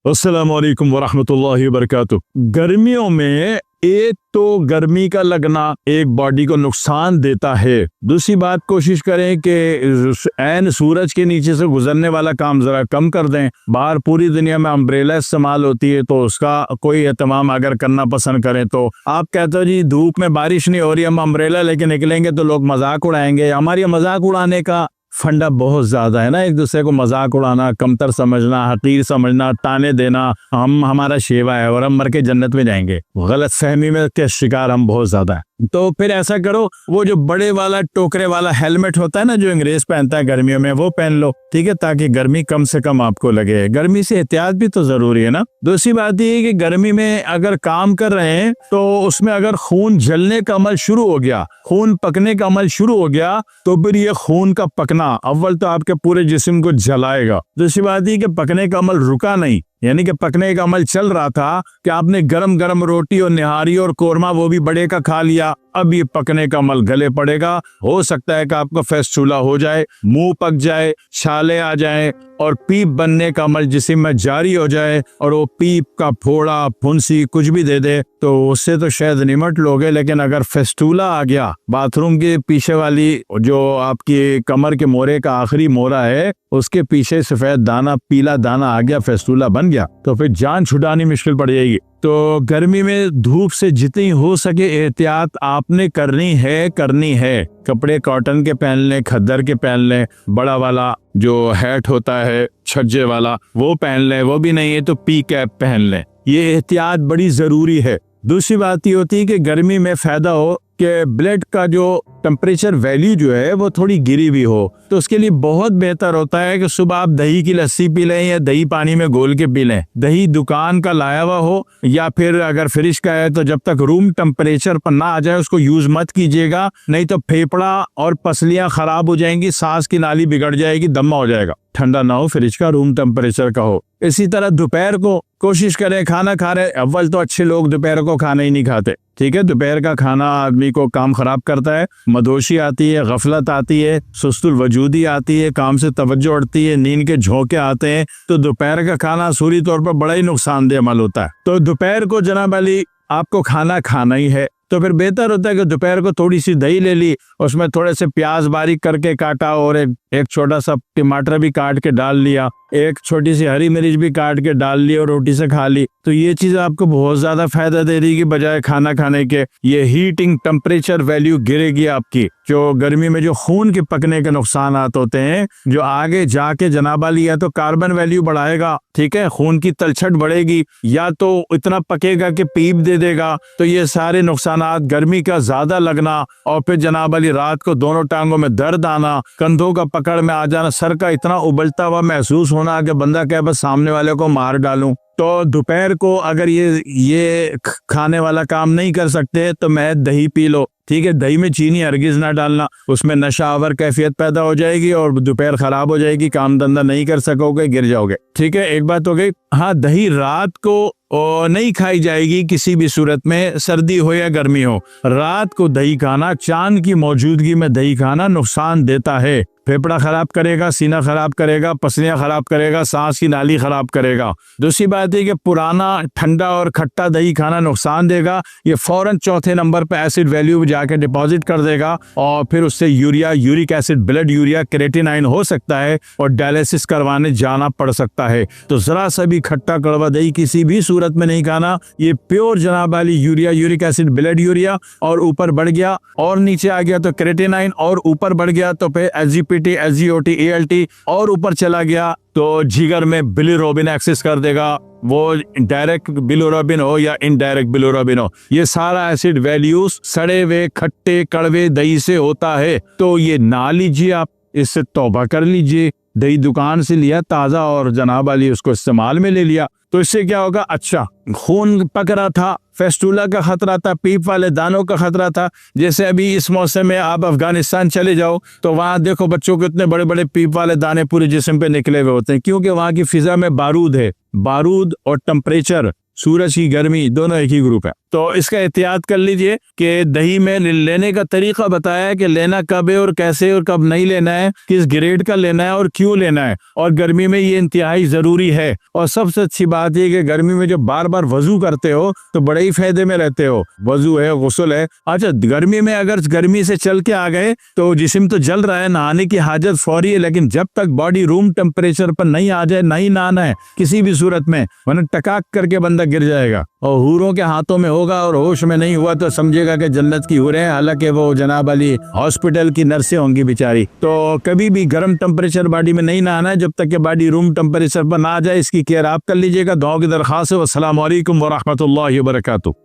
अस्सलामु अलैकुम वरहमतुल्लाहि वबरकातुह। गर्मियों में एक तो गर्मी का लगना एक बॉडी को नुकसान देता है। दूसरी बात, कोशिश करें कि ऐन सूरज के नीचे से गुजरने वाला काम जरा कम कर दें। बाहर पूरी दुनिया में अम्ब्रेला इस्तेमाल होती है, तो उसका कोई एहतमाम अगर करना पसंद करें तो आप कहते हो जी धूप में बारिश नहीं हो रही, हम अम्ब्रेला लेके निकलेंगे तो लोग मजाक उड़ाएंगे। हमारी मजाक उड़ाने का फंडा बहुत ज्यादा है ना, एक दूसरे को मजाक उड़ाना, कमतर समझना, हकीर समझना, ताने देना, हमारा शेवा है और हम मर के जन्नत में जाएंगे। गलत फहमी में के शिकार हम बहुत ज्यादा है। तो फिर ऐसा करो, वो जो बड़े वाला टोकरे वाला हेलमेट होता है ना जो अंग्रेज पहनता है गर्मियों में, वो पहन लो, ठीक है, ताकि गर्मी कम से कम आपको लगे। गर्मी से एहतियात भी तो जरूरी है ना। दूसरी बात ये है कि गर्मी में अगर काम कर रहे हैं तो उसमें अगर खून जलने का अमल शुरू हो गया, खून पकने का अमल शुरू हो गया, तो फिर ये खून का पकना अव्वल तो आपके पूरे जिस्म को जलाएगा। दूसरी बात ये कि पकने का अमल रुका नहीं, यानी कि पकने का अमल चल रहा था कि आपने गरम गरम रोटी और निहारी और कोरमा वो भी बड़े का खा लिया, अब ये पकने का अमल गले पड़ेगा। हो सकता है कि आपका फेस्टूला हो जाए, मुंह पक जाए, छाले आ जाए और पीप बनने का अमल जिस्म में जारी हो जाए और वो पीप का फोड़ा फुंसी कुछ भी दे दे तो उससे तो शायद निमट लोगे। लेकिन अगर फेस्टूला आ गया, बाथरूम के पीछे वाली जो आपकी कमर के मोरे का आखिरी मोरा है उसके पीछे सफेद दाना, पीला दाना आ गया, फेस्टूला बन गया, तो फिर जान छुड़ानी मुश्किल पड़ जाएगी। तो गर्मी में धूप से जितनी हो सके एहतियात आपने करनी है। कपड़े कॉटन के पहन लें, खद्दर के पहन लें, बड़ा वाला जो हैट होता है छज्जे वाला वो पहन लें, वो भी नहीं है तो पी कैप पहन लें। ये एहतियात बड़ी जरूरी है। दूसरी बात ये होती है कि गर्मी में फायदा हो कि ब्लड का जो टेम्परेचर वैल्यू जो है वो थोड़ी गिरी हुई हो, तो उसके लिए बहुत बेहतर होता है कि सुबह आप दही की लस्सी पी लें या दही पानी में घोल के पी लें। दही दुकान का लाया हुआ हो या फिर अगर फ्रिज का है तो जब तक रूम टेम्परेचर पर ना आ जाए उसको यूज मत कीजिएगा, नहीं तो फेफड़ा और पसलियां खराब हो जाएंगी, सांस की नाली बिगड़ जाएगी, दमा हो जाएगा। ठंडा ना हो, फ्रिज का रूम टेम्परेचर का हो। इसी तरह दोपहर को कोशिश करें, खाना खा रहे, अव्वल तो अच्छे लोग दोपहर को खाना ही नहीं खाते, ठीक है, दोपहर का खाना आदमी को काम खराब करता है, मदोशी आती है, गफलत आती है, सुस्तुल वजूदी आती है, काम से तवज्जो उड़ती है, नींद के झोंके आते हैं, तो दोपहर का खाना सूरी तौर पर बड़ा ही नुकसानदेह अमल होता है। तो दोपहर को जनाब अली आपको खाना ही है, तो फिर बेहतर होता है कि दोपहर को थोड़ी सी दही ले ली, उसमें थोड़े से प्याज बारीक करके काटा और एक छोटा सा टमाटर भी काट के डाल लिया, एक छोटी सी हरी मिर्च भी काट के डाल ली और रोटी से खा ली, तो ये चीज आपको बहुत ज्यादा फायदा दे देगी बजाय खाना खाने के। ये हीटिंग टेम्परेचर वैल्यू गिरेगी आपकी, जो गर्मी में जो खून के पकने के नुकसान होते हैं, जो आगे जाके जनाब अली या तो कार्बन वैल्यू बढ़ाएगा, ठीक है, खून की तलछट बढ़ेगी, या तो इतना पकेगा कि पीप दे देगा। तो ये सारे नुकसान, गर्मी का ज्यादा लगना और फिर जनाब अली रात को दोनों टांगों में दर्द आना, कंधों का पकड़ में आ जाना, सर का इतना उबलता हुआ महसूस होना कि बंदा कहे बस सामने वाले को मार डालूं। तो दोपहर को अगर ये खाने वाला काम नहीं कर सकते तो मैं दही पी लो, ठीक है, दही में चीनी हरगिज ना डालना, उसमें नशा आवर कैफियत पैदा हो जाएगी और दोपहर खराब हो जाएगी, काम धंधा नहीं कर सकोगे, गिर जाओगे, ठीक है, एक बात हो गई। हाँ, दही रात को नहीं खाई जाएगी किसी भी सूरत में, सर्दी हो या गर्मी हो, रात को दही खाना, चांद की मौजूदगी में दही खाना नुकसान देता है। फेफड़ा खराब करेगा, सीना खराब करेगा, पसलियां खराब करेगा, सांस की नाली खराब करेगा। दूसरी बात है कि पुराना ठंडा और खट्टा दही खाना नुकसान देगा, ये फौरन चौथे नंबर पे एसिड वैल्यू जाके डिपॉजिट कर देगा और फिर उससे uric acid, blood urea, creatinine हो सकता है और डायलिसिस करवाने जाना पड़ सकता है। तो जरा सा भी खट्टा कड़वा दही किसी भी सूरत में नहीं खाना। ये प्योर जनाब वाली यूरिक एसिड, ब्लड यूरिया और ऊपर बढ़ गया और नीचे आ गया तो क्रेटिनाइन और ऊपर बढ़ गया तो फिर एसजीपीटी, एसजीओटी, एएलटी और ऊपर चला गया तो जिगर में बिलिरुबिन एक्सेस कर देगा, वो डायरेक्ट बिलिरुबिन हो या इनडायरेक्ट बिलिरुबिन हो, ये सारा एसिड वैल्यूज सड़े हुए खट्टे कड़वे दही से होता है। तो ये ना लीजिए, आप इससे तौबा कर लीजिए। दही दुकान से लिया ताजा और जनाब अली उसको इस्तेमाल में ले लिया, तो इससे क्या होगा, अच्छा खून पक रहा था, फेस्टूला का खतरा था, पीप वाले दानों का खतरा था। जैसे अभी इस मौसम में आप अफगानिस्तान चले जाओ तो वहां देखो बच्चों को इतने बड़े बड़े पीप वाले दाने पूरे जिस्म पे निकले हुए होते हैं, क्योंकि वहां की फिजा में बारूद है, बारूद और टेम्परेचर सूरज की गर्मी, दोनों एक ही ग्रुप है। तो इसका एहतियात कर लीजिए कि दही में लेने का तरीका बताया है कि लेना कब है और कैसे और कब नहीं लेना है, किस ग्रेड का लेना है और क्यों लेना है, और गर्मी में ये इंतहाई जरूरी है। और सबसे अच्छी बात ये कि गर्मी में जब बार बार वजू करते हो तो बड़े ही फायदे में रहते हो। वजू है, गुस्ल है। अच्छा, गर्मी में अगर गर्मी से चल के आ गए तो जिस्म तो जल रहा है, नहाने की हाजत फौरी है, लेकिन जब तक बॉडी रूम टेम्परेचर पर नहीं आ जाए नहीं नहाना है किसी भी सूरत में, वरना टकाक करके बंदा गिर जाएगा। और हूरों के हाथों में होगा और होश में नहीं हुआ तो समझेगा कि जन्नत की हूरें हैं, हालांकि वो जनाब अली हॉस्पिटल की नर्सें होंगी बेचारी। तो कभी भी गर्म टेम्परेचर बॉडी में नहीं नहाना है जब तक कि बॉडी रूम टेम्परेचर पर ना आ जाए। इसकी केयर आप कर लीजिएगा। दुआ की दरख्वास्त है। अस्सलाम वालेकुम व रहमतुल्लाहि व बरकातुहू।